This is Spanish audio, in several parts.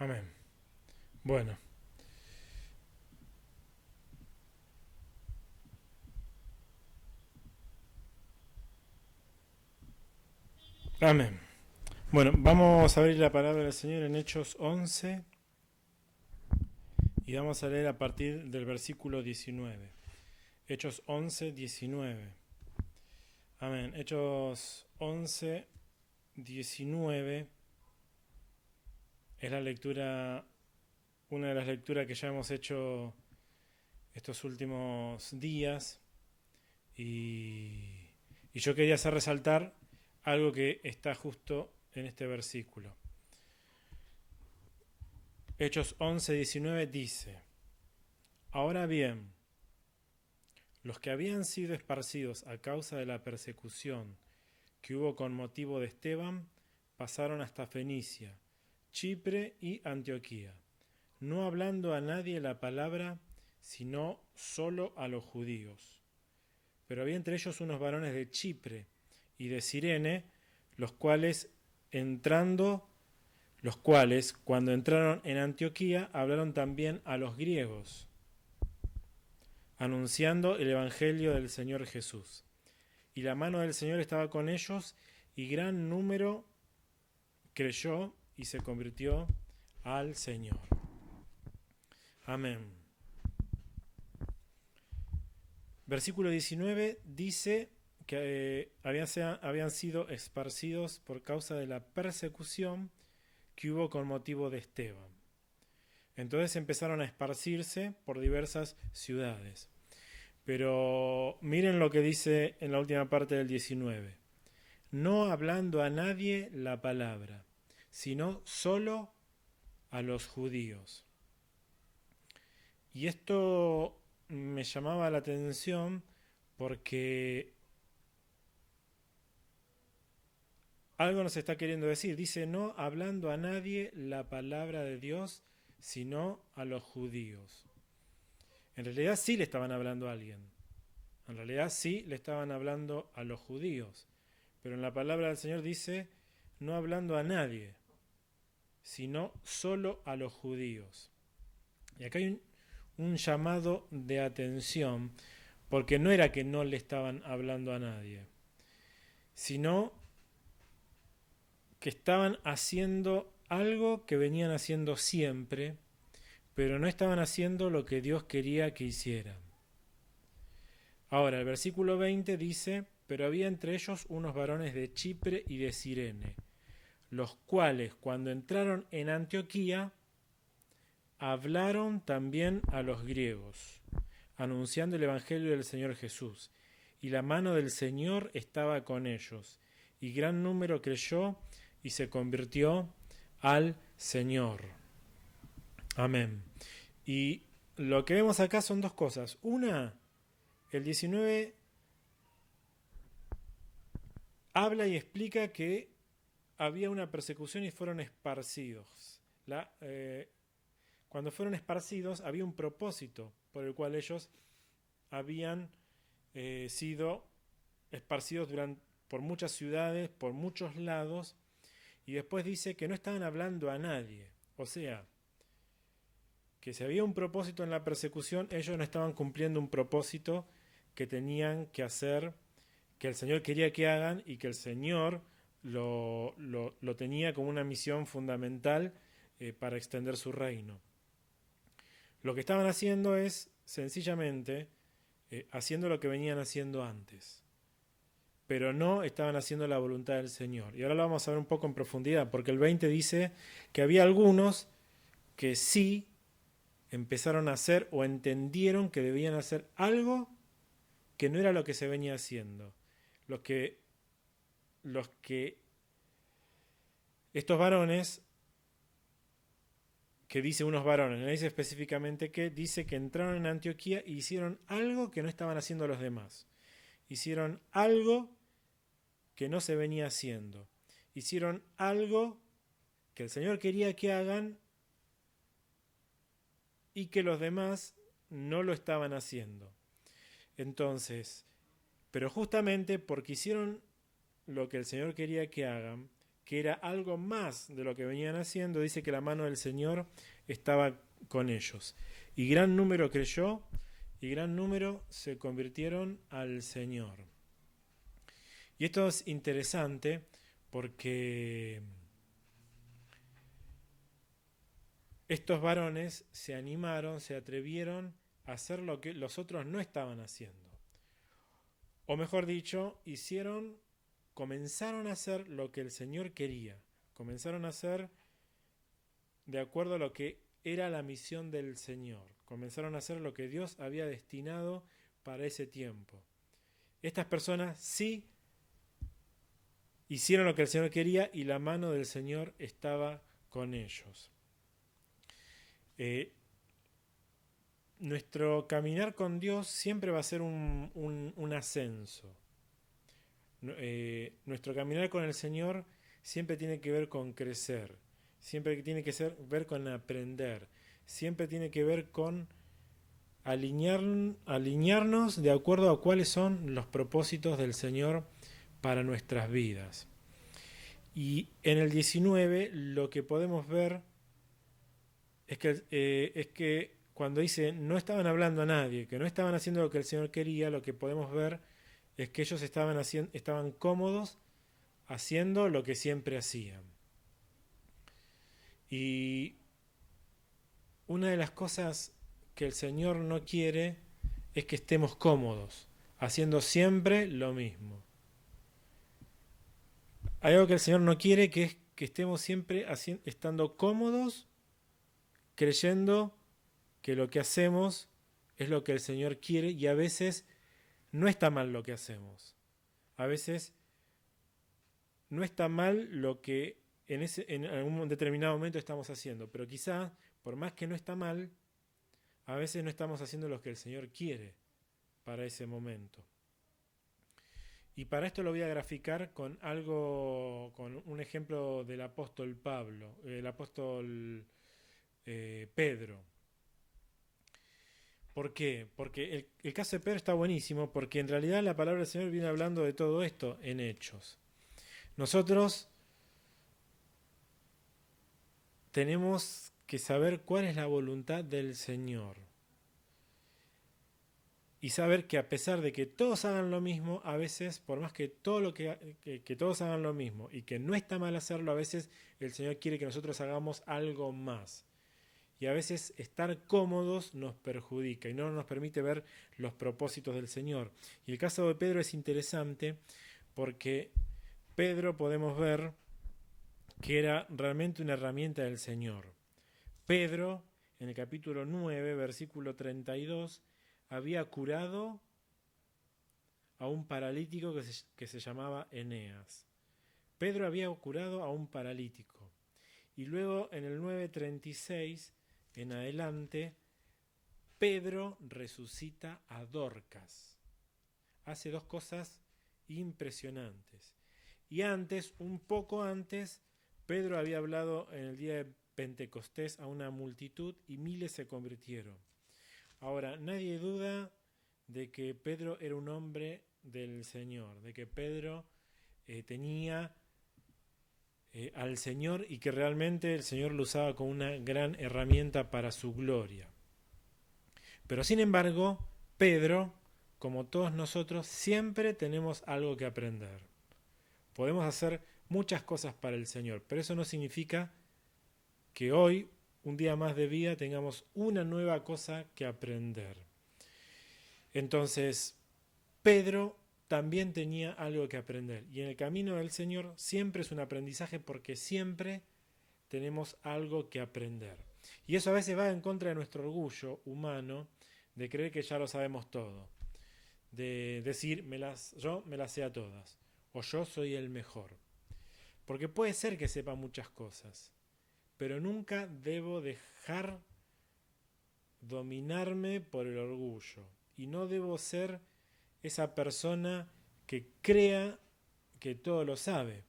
Amén. Bueno, amén. Bueno, vamos a abrir la palabra del Señor en Hechos 11 y vamos a leer a partir del versículo 19. Hechos 11, 19. Amén. Hechos 11, 19 es la lectura, una de las lecturas que ya hemos hecho estos últimos días y yo quería hacer resaltar algo que está justo en este versículo. Hechos 11, 19 dice: Ahora bien, los que habían sido esparcidos a causa de la persecución que hubo con motivo de Esteban pasaron hasta Fenicia, Chipre y Antioquía, no hablando a nadie la palabra, sino solo a los judíos. Pero había entre ellos unos varones de Chipre y de Cirene, los cuales entrando, cuando entraron en Antioquía, hablaron también a los griegos, anunciando el evangelio del Señor Jesús. Y la mano del Señor estaba con ellos, y gran número creyó y se convirtió al Señor. Amén. Versículo 19 dice que habían sido esparcidos por causa de la persecución que hubo con motivo de Esteban. Entonces empezaron a esparcirse por diversas ciudades. Pero miren lo que dice en la última parte del 19. No hablando a nadie la palabra, sino solo a los judíos. Y esto me llamaba la atención porque algo nos está queriendo decir. Dice, no hablando a nadie la palabra de Dios, sino a los judíos. En realidad sí le estaban hablando a alguien. En realidad sí le estaban hablando a los judíos. Pero en la palabra del Señor dice, no hablando a nadie, sino solo a los judíos. Y acá hay un llamado de atención, porque no era que no le estaban hablando a nadie, sino que estaban haciendo algo que venían haciendo siempre, pero no estaban haciendo lo que Dios quería que hicieran. Ahora, el versículo 20 dice, pero había entre ellos unos varones de Chipre y de Cirene, los cuales cuando entraron en Antioquía, hablaron también a los griegos, anunciando el Evangelio del Señor Jesús, y la mano del Señor estaba con ellos, y gran número creyó y se convirtió al Señor. Amén. Y lo que vemos acá son dos cosas. Una, el 19 habla y explica que había una persecución y fueron esparcidos. Cuando fueron esparcidos había un propósito por el cual ellos habían sido esparcidos por muchas ciudades, por muchos lados, y después dice que no estaban hablando a nadie. O sea, que si había un propósito en la persecución, ellos no estaban cumpliendo un propósito que tenían que hacer, que el Señor quería que hagan y que el Señor lo tenía como una misión fundamental para extender su reino. Lo que estaban haciendo es sencillamente haciendo lo que venían haciendo antes, pero no estaban haciendo la voluntad del Señor. Y ahora lo vamos a ver un poco en profundidad, porque el 20 dice que había algunos que sí empezaron a hacer o entendieron que debían hacer algo que no era lo que se venía haciendo. Los que, los que estos varones, que dice unos varones, no dice específicamente qué, dice que entraron en Antioquía e hicieron algo que no estaban haciendo los demás. Hicieron algo que no se venía haciendo. Hicieron algo que el Señor quería que hagan y que los demás no lo estaban haciendo. Entonces, pero justamente porque hicieron lo que el Señor quería que hagan, que era algo más de lo que venían haciendo, dice que la mano del Señor estaba con ellos. Y gran número creyó, y gran número se convirtieron al Señor. Y esto es interesante porque estos varones se animaron, se atrevieron a hacer lo que los otros no estaban haciendo. O mejor dicho, comenzaron a hacer lo que el Señor quería. Comenzaron a hacer de acuerdo a lo que era la misión del Señor. Comenzaron a hacer lo que Dios había destinado para ese tiempo. Estas personas sí hicieron lo que el Señor quería y la mano del Señor estaba con ellos. Nuestro caminar con Dios siempre va a ser un ascenso. Nuestro caminar con el Señor siempre tiene que ver con crecer, siempre tiene que ver con aprender, siempre tiene que ver con alinearnos de acuerdo a cuáles son los propósitos del Señor para nuestras vidas. Y en el 19 lo que podemos ver es que cuando dice no estaban hablando a nadie, que no estaban haciendo lo que el Señor quería, lo que podemos ver es que ellos estaban cómodos haciendo lo que siempre hacían. Y una de las cosas que el Señor no quiere es que estemos cómodos, haciendo siempre lo mismo. Hay algo que el Señor no quiere, que es que estemos siempre estando cómodos, creyendo que lo que hacemos es lo que el Señor quiere, y a veces no está mal lo que hacemos. A veces no está mal lo que en algún determinado momento estamos haciendo, pero quizá, por más que no está mal, a veces no estamos haciendo lo que el Señor quiere para ese momento. Y para esto lo voy a graficar con un ejemplo del apóstol Pablo, el apóstol Pedro. ¿Por qué? Porque el caso de Pedro está buenísimo, porque en realidad la palabra del Señor viene hablando de todo esto en Hechos. Nosotros tenemos que saber cuál es la voluntad del Señor. Y saber que a pesar de que todos hagan lo mismo, a veces, por más que que todos hagan lo mismo y que no está mal hacerlo, a veces el Señor quiere que nosotros hagamos algo más. Y a veces estar cómodos nos perjudica y no nos permite ver los propósitos del Señor. Y el caso de Pedro es interesante porque Pedro podemos ver que era realmente una herramienta del Señor. Pedro, en el capítulo 9, versículo 32, había curado a un paralítico que se llamaba Eneas. Pedro había curado a un paralítico. Y luego en el 9:36 en adelante, Pedro resucita a Dorcas. Hace dos cosas impresionantes. Y antes, un poco antes, Pedro había hablado en el día de Pentecostés a una multitud y miles se convirtieron. Ahora, nadie duda de que Pedro era un hombre del Señor, de que Pedro tenía al Señor y que realmente el Señor lo usaba como una gran herramienta para su gloria. Pero sin embargo, Pedro, como todos nosotros, siempre tenemos algo que aprender. Podemos hacer muchas cosas para el Señor, pero eso no significa que hoy, un día más de vida, tengamos una nueva cosa que aprender. Entonces, Pedro también tenía algo que aprender. Y en el camino del Señor siempre es un aprendizaje porque siempre tenemos algo que aprender. Y eso a veces va en contra de nuestro orgullo humano de creer que ya lo sabemos todo. De decir, yo me las sé a todas. O yo soy el mejor. Porque puede ser que sepa muchas cosas. Pero nunca debo dejar dominarme por el orgullo. Y no debo ser esa persona que crea que todo lo sabe.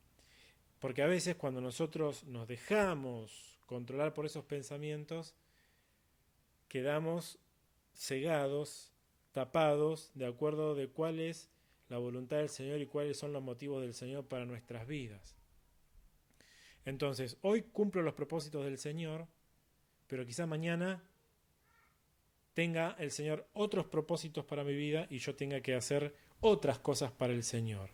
Porque a veces cuando nosotros nos dejamos controlar por esos pensamientos, quedamos cegados, tapados, de acuerdo de cuál es la voluntad del Señor y cuáles son los motivos del Señor para nuestras vidas. Entonces, hoy cumplo los propósitos del Señor, pero quizá mañana tenga el Señor otros propósitos para mi vida y yo tenga que hacer otras cosas para el Señor.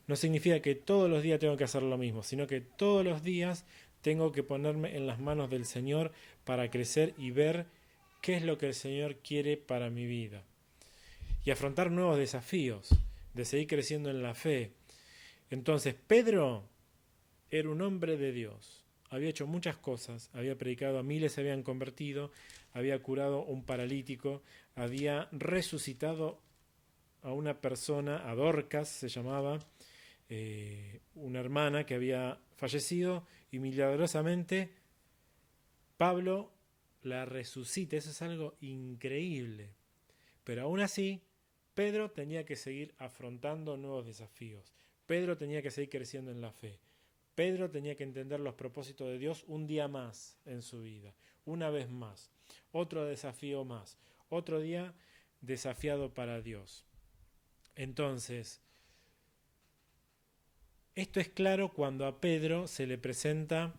No significa que todos los días tengo que hacer lo mismo, sino que todos los días tengo que ponerme en las manos del Señor para crecer y ver qué es lo que el Señor quiere para mi vida. Y afrontar nuevos desafíos, de seguir creciendo en la fe. Entonces, Pedro era un hombre de Dios. Había hecho muchas cosas, había predicado a miles, se habían convertido, había curado a un paralítico, había resucitado a una persona, a Dorcas se llamaba, una hermana que había fallecido, y milagrosamente Pablo la resucita. Eso es algo increíble. Pero aún así, Pedro tenía que seguir afrontando nuevos desafíos. Pedro tenía que seguir creciendo en la fe. Pedro tenía que entender los propósitos de Dios un día más en su vida, una vez más, otro desafío más, otro día desafiado para Dios. Entonces, esto es claro cuando a Pedro se le presenta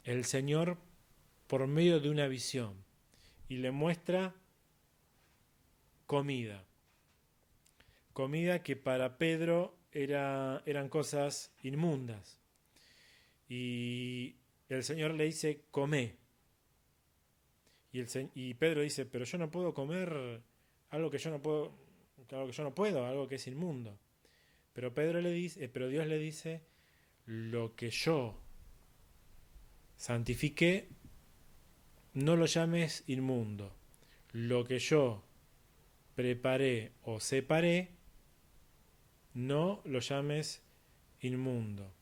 el Señor por medio de una visión y le muestra comida. Comida que para Pedro eran cosas inmundas. Y el Señor le dice, come. Y Pedro dice, pero yo no puedo comer algo que yo no puedo, algo que es inmundo. Pero Dios le dice, lo que yo santifiqué, no lo llames inmundo. Lo que yo preparé o separé, no lo llames inmundo.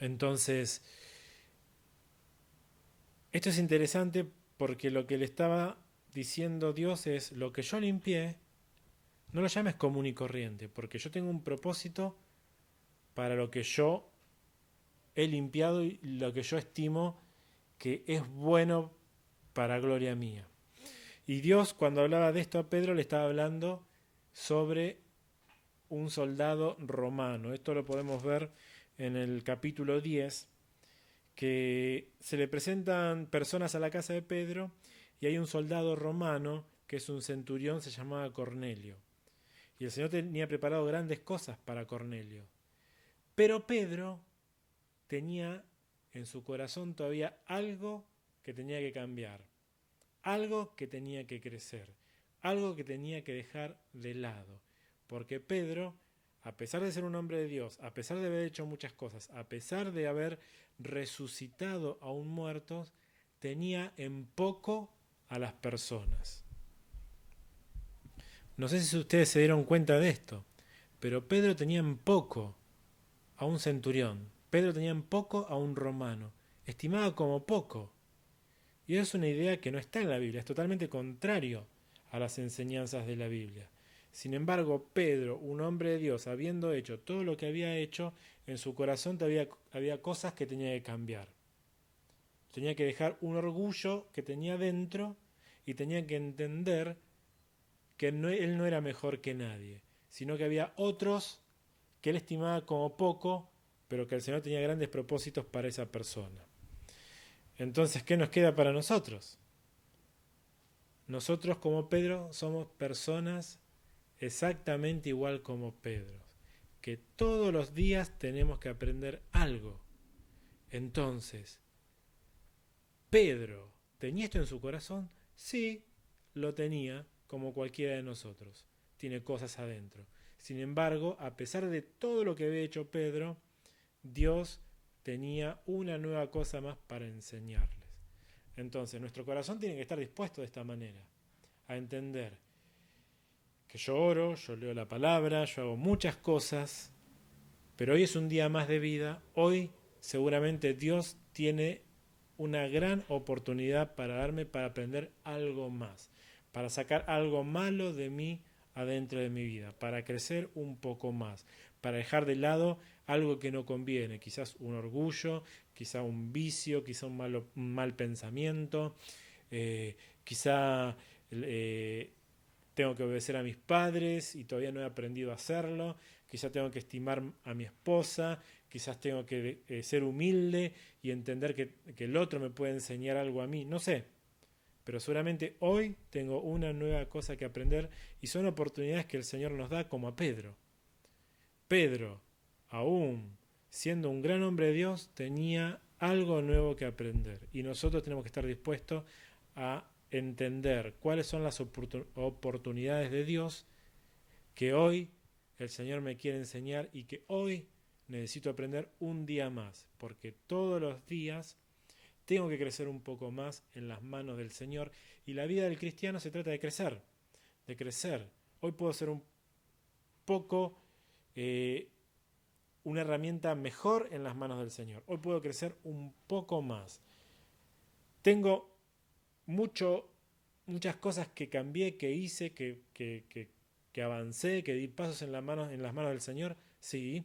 Entonces, esto es interesante porque lo que le estaba diciendo Dios es, lo que yo limpié, no lo llames común y corriente, porque yo tengo un propósito para lo que yo he limpiado y lo que yo estimo que es bueno para gloria mía. Y Dios, cuando hablaba de esto a Pedro, le estaba hablando sobre un soldado romano. Esto lo podemos ver en el capítulo 10, que se le presentan personas a la casa de Pedro y hay un soldado romano que es un centurión, se llamaba Cornelio. Y el Señor tenía preparado grandes cosas para Cornelio. Pero Pedro tenía en su corazón todavía algo que tenía que cambiar, algo que tenía que crecer, algo que tenía que dejar de lado. Porque Pedro, a pesar de ser un hombre de Dios, a pesar de haber hecho muchas cosas, a pesar de haber resucitado a un muerto, tenía en poco a las personas. No sé si ustedes se dieron cuenta de esto, pero Pedro tenía en poco a un centurión, Pedro tenía en poco a un romano, estimado como poco. Y es una idea que no está en la Biblia, es totalmente contrario a las enseñanzas de la Biblia. Sin embargo, Pedro, un hombre de Dios, habiendo hecho todo lo que había hecho, en su corazón había cosas que tenía que cambiar. Tenía que dejar un orgullo que tenía dentro y tenía que entender que él no era mejor que nadie, sino que había otros que él estimaba como poco, pero que el Señor tenía grandes propósitos para esa persona. Entonces, ¿qué nos queda para nosotros? Nosotros como Pedro somos personas exactamente igual como Pedro, que todos los días tenemos que aprender algo. Entonces, ¿Pedro tenía esto en su corazón? Sí, lo tenía, como cualquiera de nosotros. Tiene cosas adentro. Sin embargo, a pesar de todo lo que había hecho Pedro, Dios tenía una nueva cosa más para enseñarles. Entonces, nuestro corazón tiene que estar dispuesto de esta manera, a entender que yo oro, yo leo la palabra, yo hago muchas cosas, pero hoy es un día más de vida. Hoy seguramente Dios tiene una gran oportunidad para darme, para aprender algo más, para sacar algo malo de mí adentro de mi vida, para crecer un poco más, para dejar de lado algo que no conviene, quizás un orgullo, quizás un vicio, quizás un mal pensamiento, quizá tengo que obedecer a mis padres y todavía no he aprendido a hacerlo, quizá tengo que estimar a mi esposa, quizás tengo que ser humilde y entender que el otro me puede enseñar algo a mí, no sé. Pero seguramente hoy tengo una nueva cosa que aprender y son oportunidades que el Señor nos da como a Pedro. Pedro, aún siendo un gran hombre de Dios, tenía algo nuevo que aprender. Y nosotros tenemos que estar dispuestos a entender cuáles son las oportunidades de Dios que hoy el Señor me quiere enseñar y que hoy necesito aprender un día más. Porque todos los días tengo que crecer un poco más en las manos del Señor. Y la vida del cristiano se trata de crecer. De crecer. Hoy puedo ser un poco una herramienta mejor en las manos del Señor. Hoy puedo crecer un poco más. Tengo muchas cosas que cambié, que hice, que avancé, que di pasos en las manos del Señor, sí,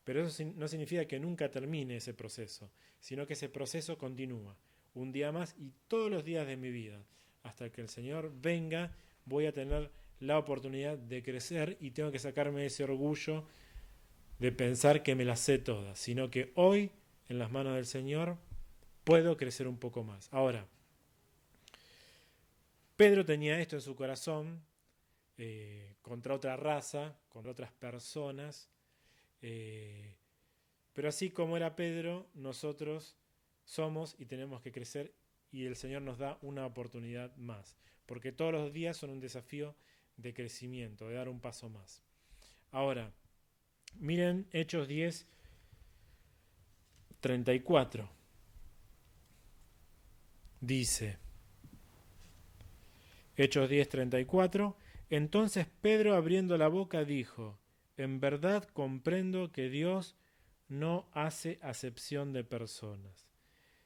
pero eso no significa que nunca termine ese proceso, sino que ese proceso continúa un día más y todos los días de mi vida. Hasta que el Señor venga, voy a tener la oportunidad de crecer y tengo que sacarme ese orgullo de pensar que me las sé todas, sino que hoy, en las manos del Señor, puedo crecer un poco más. Ahora, Pedro tenía esto en su corazón contra otra raza, contra otras personas, pero así como era Pedro, nosotros somos y tenemos que crecer y el Señor nos da una oportunidad más, porque todos los días son un desafío de crecimiento, de dar un paso más. Ahora, miren Hechos 10, 34. Dice, Hechos 10, 34, entonces Pedro abriendo la boca dijo, en verdad comprendo que Dios no hace acepción de personas,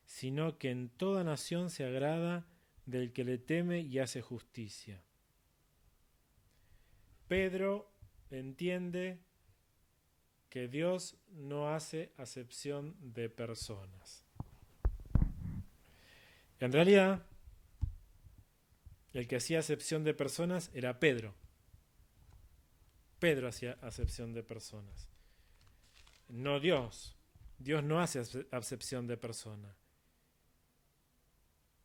sino que en toda nación se agrada del que le teme y hace justicia. Pedro entiende que Dios no hace acepción de personas. En realidad, el que hacía acepción de personas era Pedro. Pedro hacía acepción de personas. No Dios. Dios no hace acepción de personas.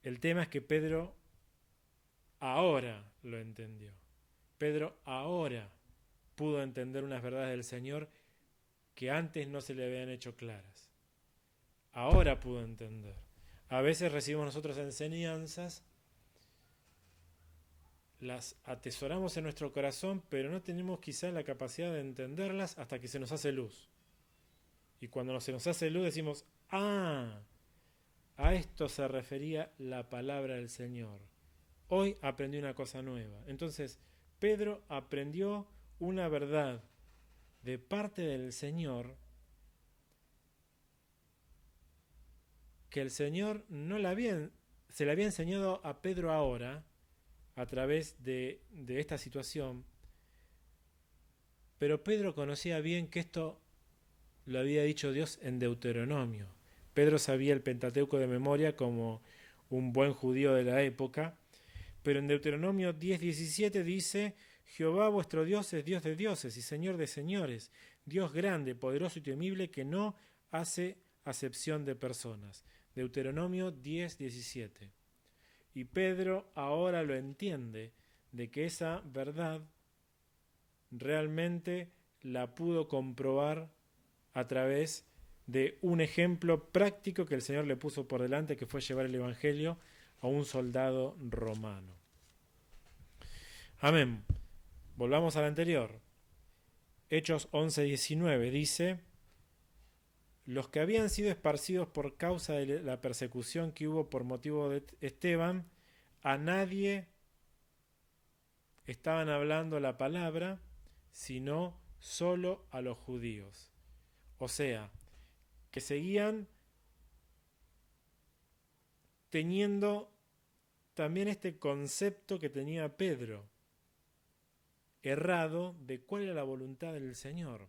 El tema es que Pedro ahora lo entendió. Pedro ahora pudo entender unas verdades del Señor que antes no se le habían hecho claras. Ahora pudo entender. A veces recibimos nosotros enseñanzas, las atesoramos en nuestro corazón, pero no tenemos quizá la capacidad de entenderlas hasta que se nos hace luz. Y cuando se nos hace luz decimos, a esto se refería la palabra del Señor. Hoy aprendí una cosa nueva. Entonces, Pedro aprendió una verdad de parte del Señor que el Señor se le había enseñado a Pedro ahora a través de esta situación, pero Pedro conocía bien que esto lo había dicho Dios en Deuteronomio. Pedro sabía el Pentateuco de memoria como un buen judío de la época, pero en Deuteronomio 10:17 dice, Jehová vuestro Dios es Dios de dioses y Señor de señores, Dios grande, poderoso y temible, que no hace acepción de personas. Deuteronomio 10:17. Y Pedro ahora lo entiende, de que esa verdad realmente la pudo comprobar a través de un ejemplo práctico que el Señor le puso por delante, que fue llevar el Evangelio a un soldado romano. Amén. Volvamos al anterior. Hechos 11:19 dice, los que habían sido esparcidos por causa de la persecución que hubo por motivo de Esteban, a nadie estaban hablando la palabra, sino solo a los judíos. O sea, que seguían teniendo también este concepto que tenía Pedro, errado, de cuál era la voluntad del Señor.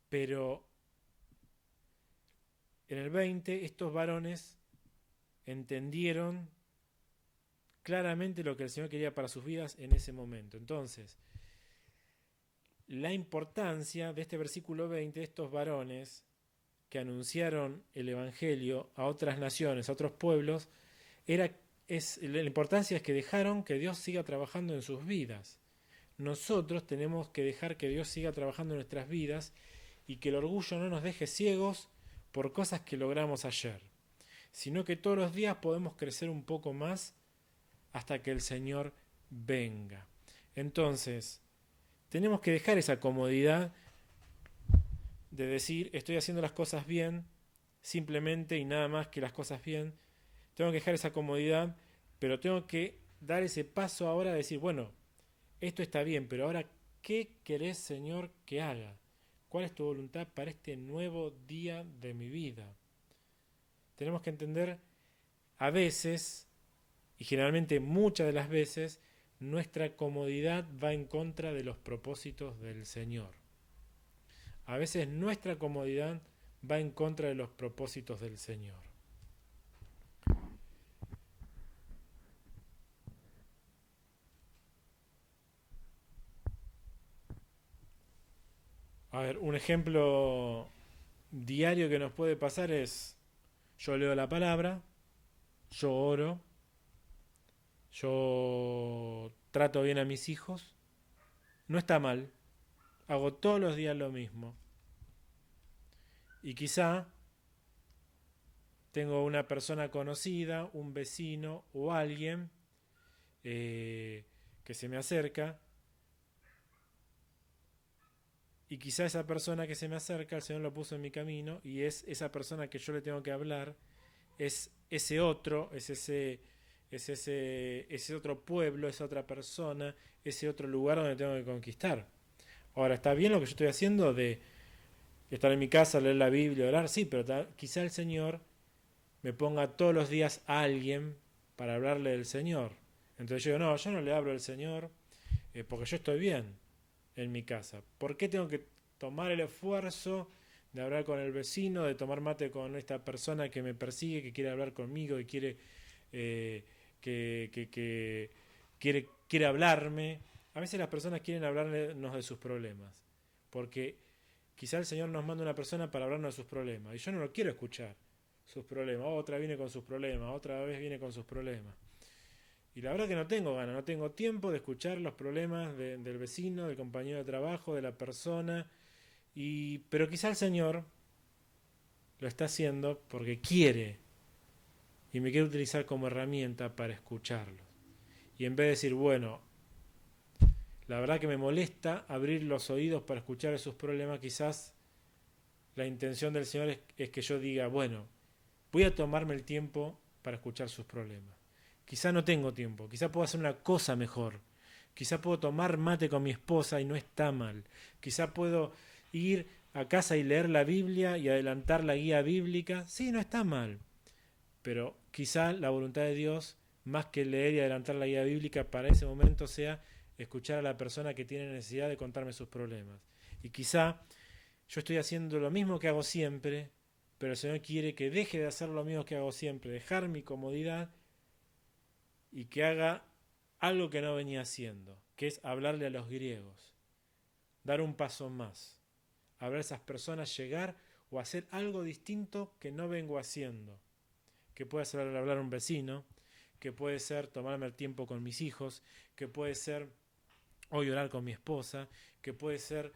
Pero en el 20 estos varones entendieron claramente lo que el Señor quería para sus vidas en ese momento. Entonces, la importancia de este versículo 20, de estos varones que anunciaron el Evangelio a otras naciones, a otros pueblos, la importancia es que dejaron que Dios siga trabajando en sus vidas. Nosotros tenemos que dejar que Dios siga trabajando en nuestras vidas y que el orgullo no nos deje ciegos por cosas que logramos ayer, sino que todos los días podemos crecer un poco más hasta que el Señor venga. Entonces, tenemos que dejar esa comodidad de decir estoy haciendo las cosas bien, simplemente y nada más que las cosas bien. Tengo que dejar esa comodidad, pero tengo que dar ese paso ahora de decir, bueno, esto está bien, pero ahora, ¿qué querés, Señor, que haga? ¿Cuál es tu voluntad para este nuevo día de mi vida? Tenemos que entender a veces, y generalmente muchas de las veces, nuestra comodidad va en contra de los propósitos del Señor. A veces nuestra comodidad va en contra de los propósitos del Señor. A ver, un ejemplo diario que nos puede pasar es, yo leo la palabra, yo oro, yo trato bien a mis hijos, no está mal, hago todos los días lo mismo. Y quizá tengo una persona conocida, un vecino o alguien que se me acerca, y quizá esa persona que se me acerca, el Señor lo puso en mi camino, y es esa persona que yo le tengo que hablar, es ese otro, ese otro pueblo, esa otra persona, ese otro lugar donde tengo que conquistar. Ahora, ¿está bien lo que yo estoy haciendo de estar en mi casa, leer la Biblia, orar? Sí, pero quizá el Señor me ponga todos los días a alguien para hablarle del Señor. Entonces yo digo, no, yo no le hablo al Señor porque yo estoy bien en mi casa. ¿Por qué tengo que tomar el esfuerzo de hablar con el vecino, de tomar mate con esta persona que me persigue, que quiere hablar conmigo, que quiere quiere hablarme? A veces las personas quieren hablarnos de sus problemas, porque quizá el Señor nos manda una persona para hablarnos de sus problemas, y yo no lo quiero escuchar, sus problemas. Otra viene con sus problemas, otra vez viene con sus problemas. Y la verdad que no tengo ganas, no tengo tiempo de escuchar los problemas del vecino, del compañero de trabajo, de la persona. Pero quizá el Señor lo está haciendo porque quiere y me quiere utilizar como herramienta para escucharlos. Y en vez de decir, bueno, la verdad que me molesta abrir los oídos para escuchar esos problemas, quizás la intención del Señor es que yo diga, bueno, voy a tomarme el tiempo para escuchar sus problemas. Quizá no tengo tiempo, quizá puedo hacer una cosa mejor. Quizá puedo tomar mate con mi esposa y no está mal. Quizá puedo ir a casa y leer la Biblia y adelantar la guía bíblica. Sí, no está mal. Pero quizá la voluntad de Dios, más que leer y adelantar la guía bíblica, para ese momento sea escuchar a la persona que tiene necesidad de contarme sus problemas. Y quizá yo estoy haciendo lo mismo que hago siempre, pero el Señor quiere que deje de hacer lo mismo que hago siempre, dejar mi comodidad y que haga algo que no venía haciendo, que es hablarle a los griegos, dar un paso más, a ver a esas personas llegar o hacer algo distinto que no vengo haciendo, que puede ser hablar a un vecino, que puede ser tomarme el tiempo con mis hijos, que puede ser hoy orar con mi esposa, que puede ser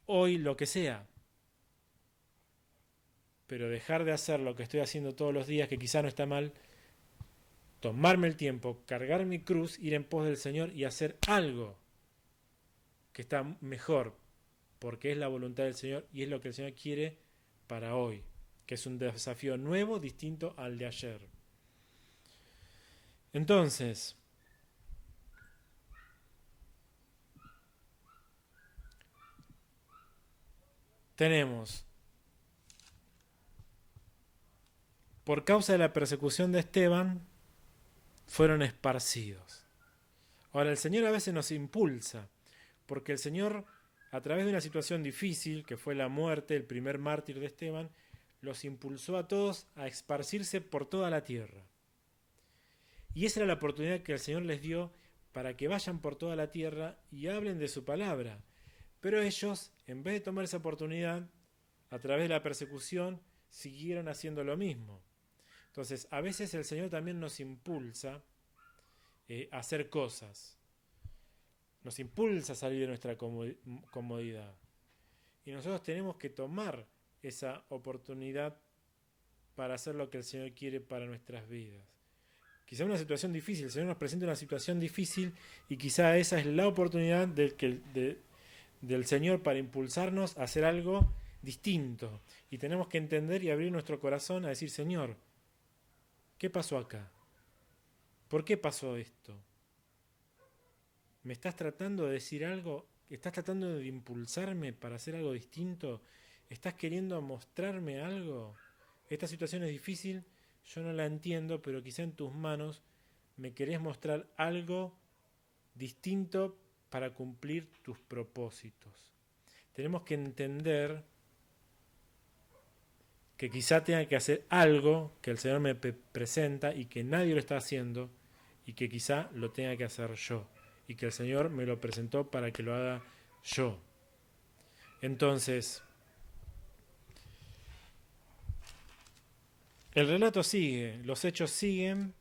hoy lo que sea, pero dejar de hacer lo que estoy haciendo todos los días, que quizá no está mal, tomarme el tiempo, cargar mi cruz, ir en pos del Señor y hacer algo que está mejor, porque es la voluntad del Señor y es lo que el Señor quiere para hoy, que es un desafío nuevo, distinto al de ayer. Entonces, tenemos, por causa de la persecución de Esteban, fueron esparcidos. Ahora, el Señor a veces nos impulsa, porque el Señor, a través de una situación difícil, que fue la muerte, el primer mártir de Esteban, los impulsó a todos a esparcirse por toda la tierra. Y esa era la oportunidad que el Señor les dio para que vayan por toda la tierra y hablen de su palabra. Pero ellos, en vez de tomar esa oportunidad, a través de la persecución, siguieron haciendo lo mismo. Entonces, a veces el Señor también nos impulsa a hacer cosas. Nos impulsa a salir de nuestra comodidad. Y nosotros tenemos que tomar esa oportunidad para hacer lo que el Señor quiere para nuestras vidas. Quizá una situación difícil, el Señor nos presenta una situación difícil y quizá esa es la oportunidad del Señor para impulsarnos a hacer algo distinto. Y tenemos que entender y abrir nuestro corazón a decir, Señor, ¿qué pasó acá? ¿Por qué pasó esto? ¿Me estás tratando de decir algo? ¿Estás tratando de impulsarme para hacer algo distinto? ¿Estás queriendo mostrarme algo? Esta situación es difícil, yo no la entiendo, pero quizá en tus manos me querés mostrar algo distinto para cumplir tus propósitos. Tenemos que entender que quizá tenga que hacer algo que el Señor me presenta y que nadie lo está haciendo y que quizá lo tenga que hacer yo y que el Señor me lo presentó para que lo haga yo. Entonces, el relato sigue, los hechos siguen,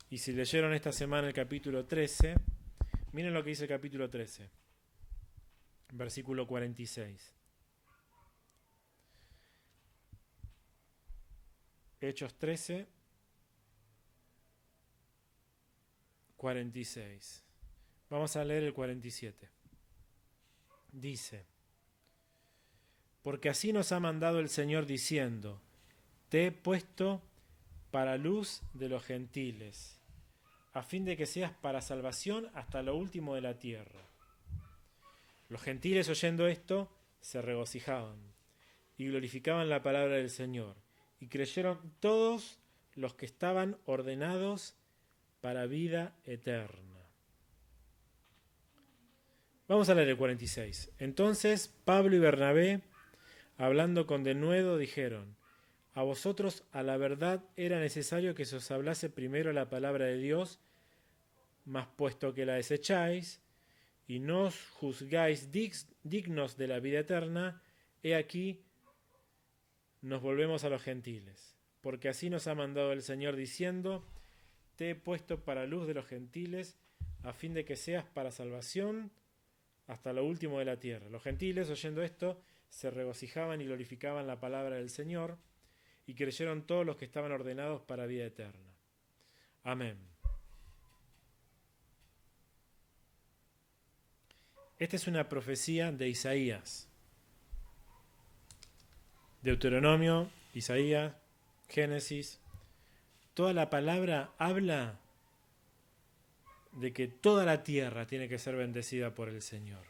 y si leyeron esta semana el capítulo 13, miren lo que dice el capítulo 13, versículo 46. Hechos 13, 46. Vamos a leer el 47. Dice, porque así nos ha mandado el Señor diciendo, te he puesto para luz de los gentiles, a fin de que seas para salvación hasta lo último de la tierra. Los gentiles, oyendo esto, se regocijaban y glorificaban la palabra del Señor, y creyeron todos los que estaban ordenados para vida eterna. Vamos a leer el 46. Entonces Pablo y Bernabé, hablando con denuedo, dijeron, a vosotros a la verdad era necesario que se os hablase primero la palabra de Dios, mas puesto que la desecháis y no os juzgáis dignos de la vida eterna, he aquí nos volvemos a los gentiles. Porque así nos ha mandado el Señor diciendo, te he puesto para luz de los gentiles, a fin de que seas para salvación hasta lo último de la tierra. Los gentiles, oyendo esto, se regocijaban y glorificaban la palabra del Señor, y creyeron todos los que estaban ordenados para vida eterna. Amén. Esta es una profecía de Isaías. Deuteronomio, Isaías, Génesis. Toda la palabra habla de que toda la tierra tiene que ser bendecida por el Señor.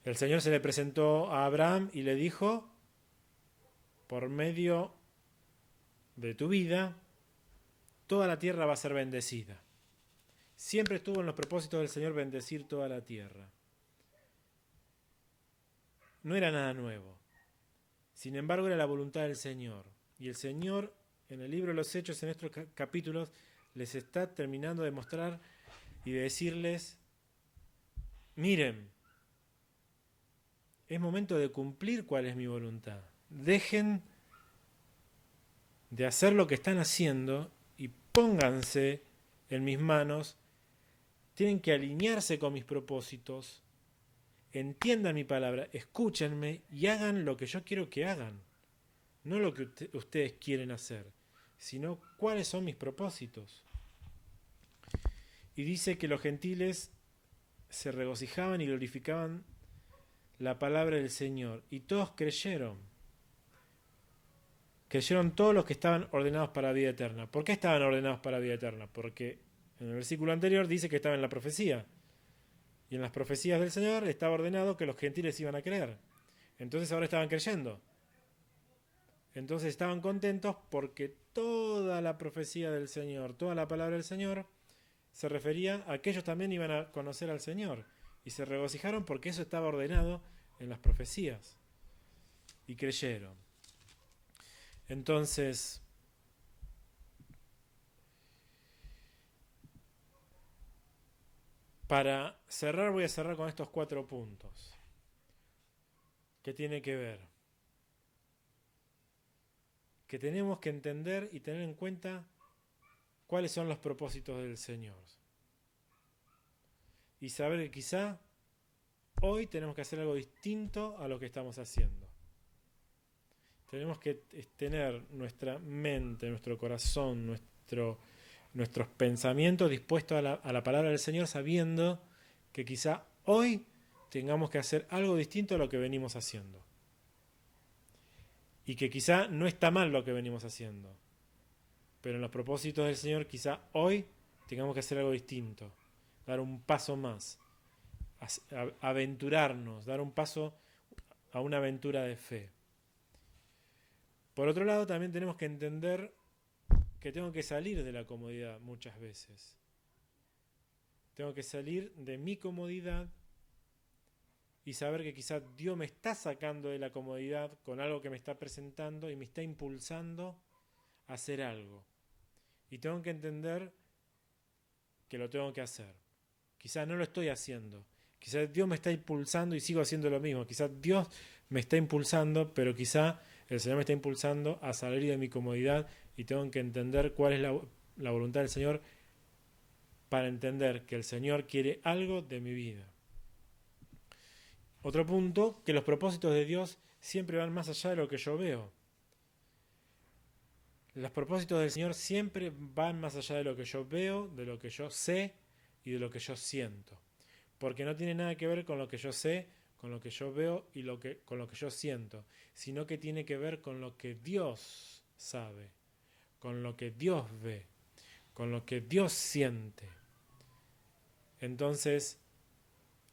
El Señor se le presentó a Abraham y le dijo, por medio de tu vida, toda la tierra va a ser bendecida. Siempre estuvo en los propósitos del Señor bendecir toda la tierra. No era nada nuevo. Sin embargo, era la voluntad del Señor. Y el Señor, en el libro de los Hechos, en estos capítulos, les está terminando de mostrar y de decirles, miren, es momento de cumplir cuál es mi voluntad. Dejen de hacer lo que están haciendo y pónganse en mis manos. Tienen que alinearse con mis propósitos. Entiendan mi palabra, escúchenme y hagan lo que yo quiero que hagan. No lo que ustedes quieren hacer, sino cuáles son mis propósitos. Y dice que los gentiles se regocijaban y glorificaban la palabra del Señor. Y todos creyeron. Creyeron todos los que estaban ordenados para vida eterna. ¿Por qué estaban ordenados para vida eterna? Porque en el versículo anterior dice que estaba en la profecía. Y en las profecías del Señor estaba ordenado que los gentiles iban a creer. Entonces ahora estaban creyendo. Entonces estaban contentos porque toda la profecía del Señor, toda la palabra del Señor, se refería a que ellos también iban a conocer al Señor. Y se regocijaron porque eso estaba ordenado en las profecías. Y creyeron. Entonces, Para cerrar voy a cerrar con estos 4 puntos. ¿Qué tiene que ver? Que tenemos que entender y tener en cuenta cuáles son los propósitos del Señor. Y saber que quizá hoy tenemos que hacer algo distinto a lo que estamos haciendo. Tenemos que tener nuestra mente, nuestro corazón, nuestros pensamientos dispuestos a la palabra del Señor, sabiendo que quizá hoy tengamos que hacer algo distinto a lo que venimos haciendo. Y que quizá no está mal lo que venimos haciendo, pero en los propósitos del Señor quizá hoy tengamos que hacer algo distinto, dar un paso más, aventurarnos, dar un paso a una aventura de fe. Por otro lado, también tenemos que entender que tengo que salir de la comodidad muchas veces. Tengo que salir de mi comodidad y saber que quizá Dios me está sacando de la comodidad con algo que me está presentando y me está impulsando a hacer algo. Y tengo que entender que lo tengo que hacer. Quizá no lo estoy haciendo. Quizá Dios me está impulsando y sigo haciendo lo mismo. Quizá Dios me está impulsando, pero quizá el Señor me está impulsando a salir de mi comodidad y tengo que entender cuál es la voluntad del Señor para entender que el Señor quiere algo de mi vida. Otro punto, que los propósitos de Dios siempre van más allá de lo que yo veo. Los propósitos del Señor siempre van más allá de lo que yo veo, de lo que yo sé y de lo que yo siento. Porque no tiene nada que ver con lo que yo sé, con lo que yo veo y con lo que yo siento, sino que tiene que ver con lo que Dios sabe, con lo que Dios ve, con lo que Dios siente. Entonces,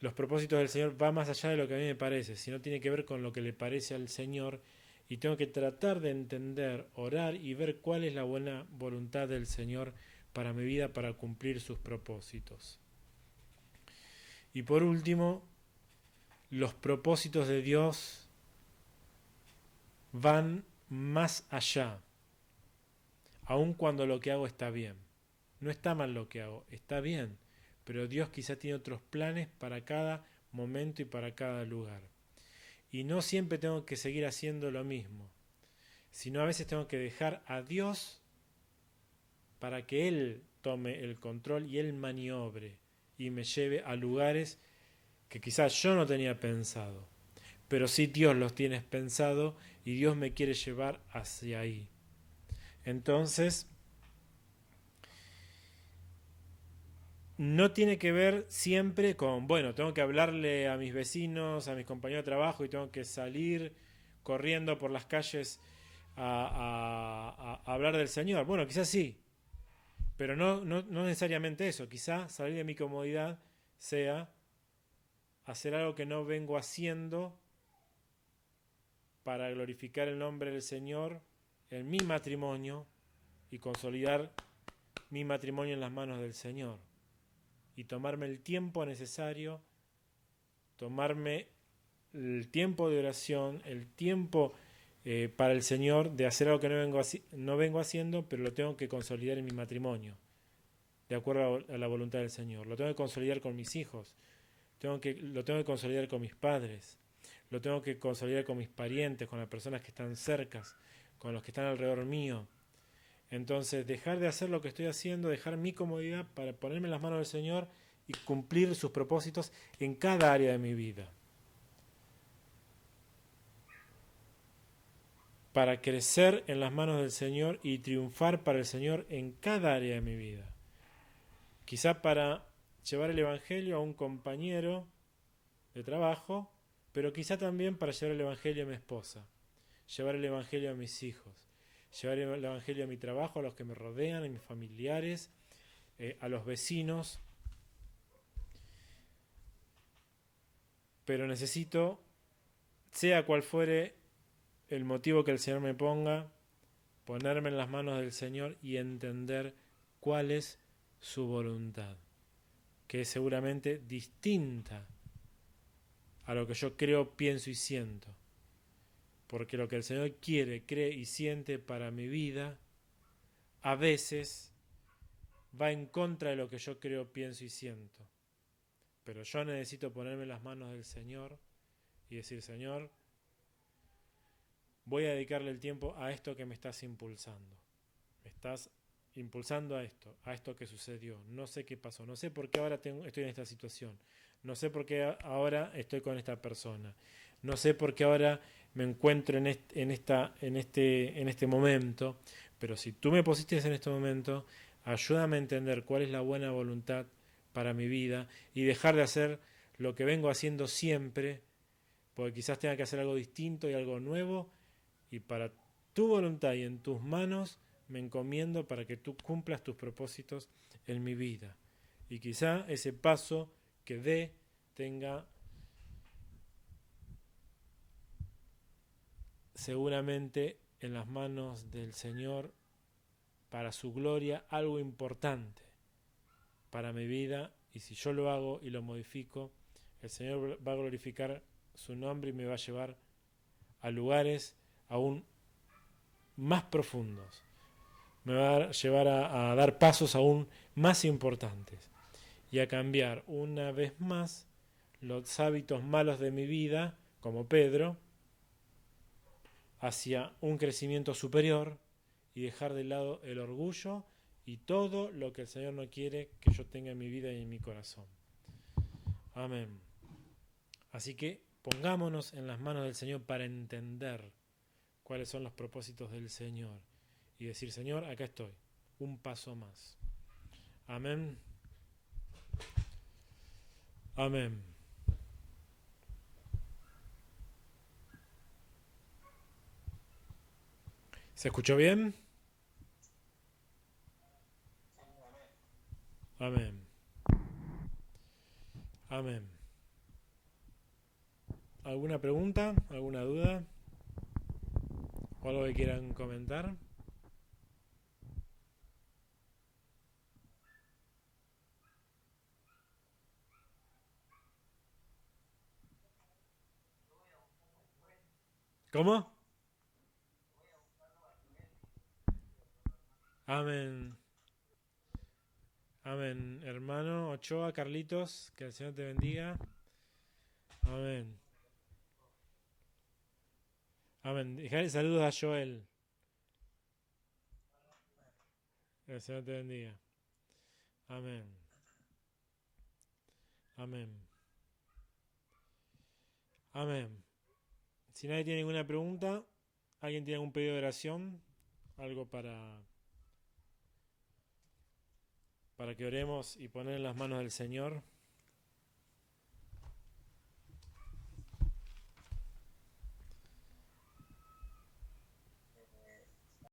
los propósitos del Señor van más allá de lo que a mí me parece, sino tiene que ver con lo que le parece al Señor, y tengo que tratar de entender, orar y ver cuál es la buena voluntad del Señor para mi vida, para cumplir sus propósitos. Y por último, los propósitos de Dios van más allá, aun cuando lo que hago está bien. No está mal lo que hago, está bien, pero Dios quizá tiene otros planes para cada momento y para cada lugar. Y no siempre tengo que seguir haciendo lo mismo, sino a veces tengo que dejar a Dios para que Él tome el control y Él maniobre y me lleve a lugares que quizás yo no tenía pensado, pero sí Dios los tiene pensado y Dios me quiere llevar hacia ahí. Entonces, no tiene que ver siempre con, bueno, tengo que hablarle a mis vecinos, a mis compañeros de trabajo y tengo que salir corriendo por las calles a hablar del Señor. Bueno, quizás sí, pero no necesariamente eso. Quizás salir de mi comodidad sea hacer algo que no vengo haciendo para glorificar el nombre del Señor en mi matrimonio y consolidar mi matrimonio en las manos del Señor. Y tomarme el tiempo necesario, tomarme el tiempo de oración, el tiempo para el Señor de hacer algo que no vengo haciendo, pero lo tengo que consolidar en mi matrimonio, de acuerdo a la voluntad del Señor. Lo tengo que consolidar con mis hijos, lo tengo que consolidar con mis padres, lo tengo que consolidar con mis parientes, con las personas que están cercas, con los que están alrededor mío. Entonces, dejar de hacer lo que estoy haciendo, dejar mi comodidad para ponerme en las manos del Señor y cumplir sus propósitos en cada área de mi vida. Para crecer en las manos del Señor y triunfar para el Señor en cada área de mi vida. Quizá para llevar el Evangelio a un compañero de trabajo, pero quizá también para llevar el Evangelio a mi esposa, llevar el Evangelio a mis hijos, llevar el Evangelio a mi trabajo, a los que me rodean, a mis familiares, a los vecinos. Pero necesito, sea cual fuere el motivo que el Señor me ponga, ponerme en las manos del Señor y entender cuál es su voluntad, que es seguramente distinta a lo que yo creo, pienso y siento. Porque lo que el Señor quiere, cree y siente para mi vida, a veces va en contra de lo que yo creo, pienso y siento. Pero yo necesito ponerme en las manos del Señor y decir, Señor, voy a dedicarle el tiempo a esto que me estás impulsando. Me estás impulsando a esto que sucedió. No sé qué pasó, no sé por qué ahora estoy en esta situación. No sé por qué ahora estoy con esta persona. No sé por qué ahora me encuentro en este momento. Pero si tú me pusiste en este momento, ayúdame a entender cuál es la buena voluntad para mi vida y dejar de hacer lo que vengo haciendo siempre, porque quizás tenga que hacer algo distinto y algo nuevo, y para tu voluntad y en tus manos me encomiendo para que tú cumplas tus propósitos en mi vida. Y quizá ese paso que dé tenga seguramente en las manos del Señor para su gloria algo importante para mi vida, y si yo lo hago y lo modifico, el Señor va a glorificar su nombre y me va a llevar a lugares aún más profundos. Me va a llevar a dar pasos aún más importantes y a cambiar una vez más los hábitos malos de mi vida, como Pedro, hacia un crecimiento superior y dejar de lado el orgullo y todo lo que el Señor no quiere que yo tenga en mi vida y en mi corazón. Amén. Así que pongámonos en las manos del Señor para entender cuáles son los propósitos del Señor y decir, Señor, acá estoy, un paso más. Amén. Amén. ¿Se escuchó bien? Amén. Amén. ¿Alguna pregunta? ¿Alguna duda? ¿O algo que quieran comentar? ¿Cómo? Amén. Amén. Hermano Ochoa, Carlitos, que el Señor te bendiga. Amén. Amén. Dejale saludos a Joel. Que el Señor te bendiga. Amén. Amén. Amén. Si nadie tiene ninguna pregunta, ¿alguien tiene algún pedido de oración? Algo para que oremos y poner en las manos del Señor.